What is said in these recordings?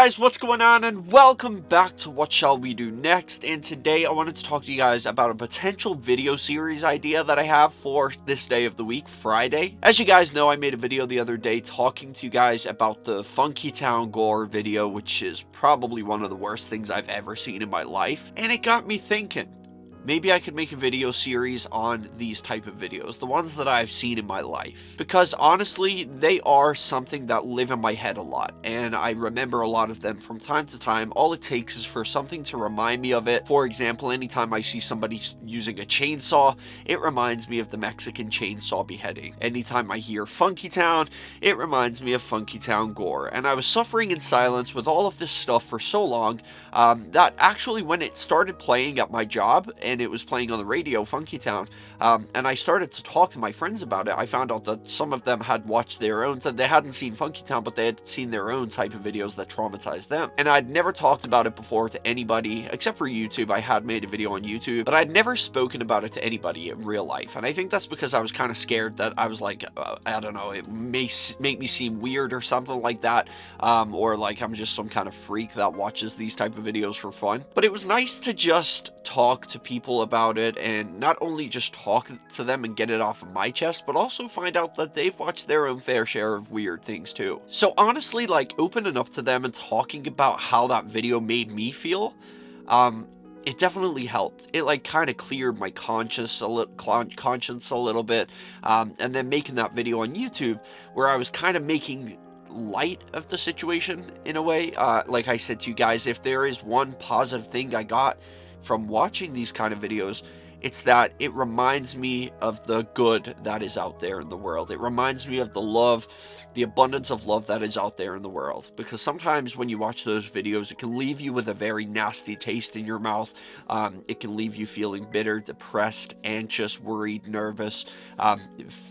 guys, what's going on, and welcome back to What Shall We Do Next. And today I wanted to talk to you guys about a potential video series idea that I have for this day of the week, Friday. As you guys know, I made a video the other day talking to you guys about the Funky Town Gore video, which is probably one of the worst things I've ever seen in my life. And it got me thinking, maybe I could make a video series on these type of videos, the ones that I've seen in my life. Because honestly, they are something that live in my head a lot, and I remember a lot of them from time to time. All it takes is for something to remind me of it. For example, anytime I see somebody using a chainsaw, it reminds me of the Mexican chainsaw beheading. Anytime I hear Funky Town, it reminds me of Funky Town Gore. And I was suffering in silence with all of this stuff for so long, that actually when it started playing at my job, and it was playing on the radio, Funky Town, and I started to talk to my friends about it, I found out that some of them had watched their own, that they hadn't seen Funky Town, but they had seen their own type of videos that traumatized them. And I'd never talked about it before to anybody, except for YouTube. I had made a video on YouTube, but I'd never spoken about it to anybody in real life. And I think that's because I was kind of scared that I was like, I don't know, it may make me seem weird or something like that, or like I'm just some kind of freak that watches these type of videos for fun. But it was nice to just talk to people about it, and not only just talk to them and get it off of my chest, but also find out that they've watched their own fair share of weird things too. So honestly, like, opening up to them and talking about how that video made me feel, it definitely helped. It like kind of cleared my conscience a little bit, and then making that video on YouTube where I was kind of making light of the situation in a way. Like I said to you guys, if there is one positive thing I got from watching these kind of videos, it's that it reminds me of the good that is out there in the world. It reminds me of the love, the abundance of love that is out there in the world. Because sometimes when you watch those videos, it can leave you with a very nasty taste in your mouth. It can leave you feeling bitter, depressed, anxious, worried, nervous,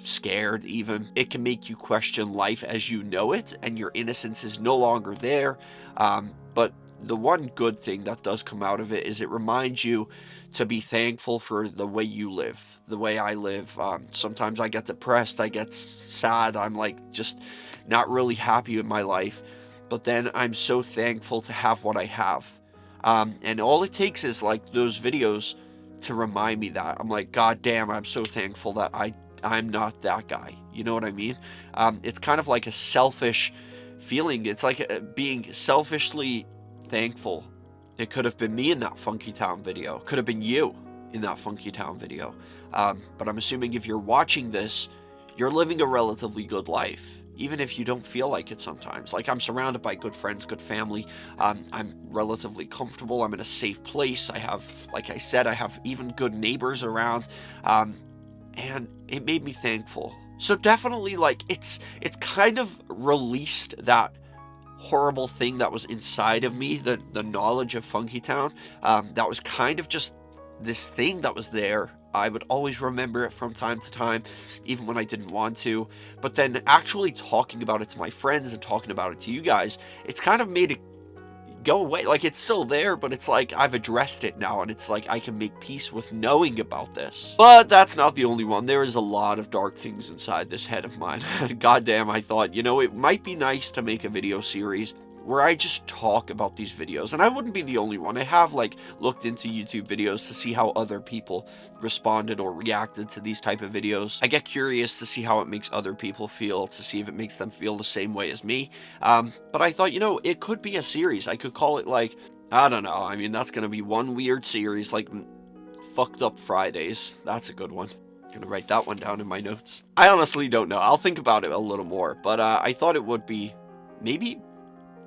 scared even. It can make you question life as you know it, and your innocence is no longer there. But the one good thing that does come out of it is it reminds you to be thankful for the way you live, the way I live. Sometimes I get depressed, I get sad, I'm like just not really happy with my life, but then I'm so thankful to have what I have. And all it takes is like those videos to remind me that. I'm like, God damn, I'm so thankful that I'm not that guy. You know what I mean? It's kind of like a selfish feeling. It's like being selfishly thankful. It could have been me in that Funky Town video. Could have been you in that Funky Town video. But I'm assuming if you're watching this, you're living a relatively good life, even if you don't feel like it sometimes. Like, I'm surrounded by good friends, good family. I'm relatively comfortable. I'm in a safe place. I have, like I said, I have even good neighbors around. And it made me thankful. So definitely, like, it's kind of released that horrible thing that was inside of me, the knowledge of Funky Town. That was kind of just this thing that was there. I would always remember it from time to time, even when I didn't want to. But then actually talking about it to my friends and talking about it to you guys, it's kind of made it go away. Like, it's still there, but it's like I've addressed it now, and it's like I can make peace with knowing about this. But that's not the only one. There is a lot of dark things inside this head of mine. Goddamn, I thought, you know, it might be nice to make a video series where I just talk about these videos. And I wouldn't be the only one. I have like looked into YouTube videos to see how other people responded or reacted to these type of videos. I get curious to see how it makes other people feel, to see if it makes them feel the same way as me. But I thought, you know, it could be a series. I could call it like, I don't know. I mean, that's going to be one weird series, like Fucked Up Fridays. That's a good one. I'm gonna write that one down in my notes. I honestly don't know. I'll think about it a little more. But I thought it would be maybe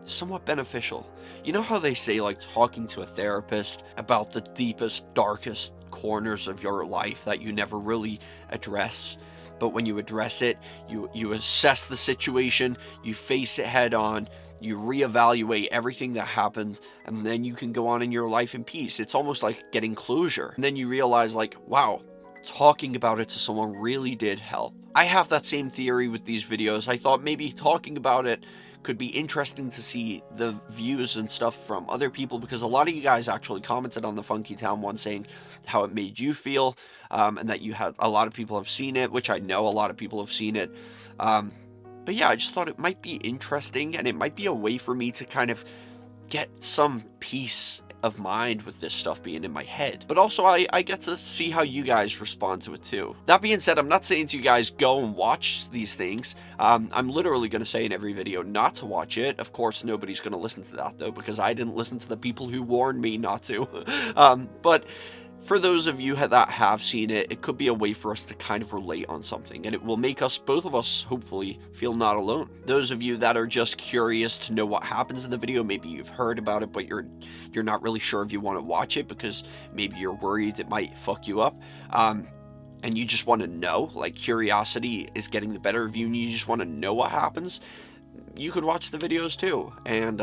somewhat beneficial. You know how they say, like, talking to a therapist about the deepest, darkest corners of your life that you never really address, but when you address it, you assess the situation, you face it head on, you reevaluate everything that happened, and then you can go on in your life in peace. It's almost like getting closure. And then you realize, like, wow, talking about it to someone really did help. I have that same theory with these videos. I thought maybe talking about it could be interesting to see the views and stuff from other people, because a lot of you guys actually commented on the Funky Town one saying how it made you feel, and that you had a lot of people have seen it, which I know a lot of people have seen it. But yeah, I just thought it might be interesting, and it might be a way for me to kind of get some peace of mind with this stuff being in my head, but also I get to see how you guys respond to it too. That being said, I'm not saying to you guys go and watch these things. I'm literally going to say in every video not to watch it. Of course, nobody's going to listen to that though, because I didn't listen to the people who warned me not to. But for those of you that have seen it, it could be a way for us to kind of relate on something, and it will make us, both of us, hopefully, feel not alone. Those of you that are just curious to know what happens in the video, maybe you've heard about it, but you're not really sure if you want to watch it because maybe you're worried it might fuck you up, and you just want to know, like curiosity is getting the better of you, and you just want to know what happens, you could watch the videos too, and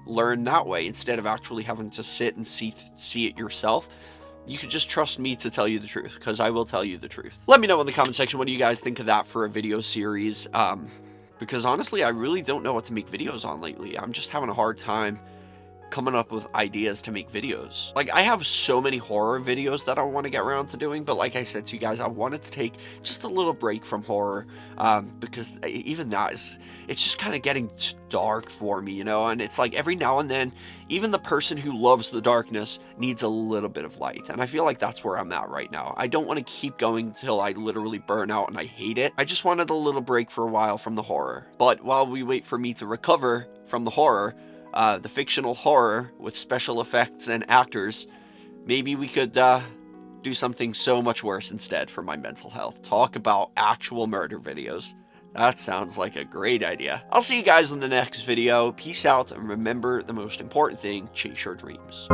learn that way instead of actually having to sit and see it yourself. You could just trust me to tell you the truth, because I will tell you the truth. Let me know in the comment section what do you guys think of that for a video series, because honestly, I really don't know what to make videos on lately. I'm just having a hard time coming up with ideas to make videos. Like, I have so many horror videos that I want to get around to doing, but like I said to you guys, I wanted to take just a little break from horror, because even that it's just kind of getting dark for me, you know, and it's like every now and then, even the person who loves the darkness needs a little bit of light, and I feel like that's where I'm at right now. I don't want to keep going till I literally burn out and I hate it. I just wanted a little break for a while from the horror. But while we wait for me to recover from the horror, the fictional horror with special effects and actors, maybe we could do something so much worse instead for my mental health. Talk about actual murder videos. That sounds like a great idea. I'll see you guys in the next video. Peace out, and remember the most important thing, chase your dreams.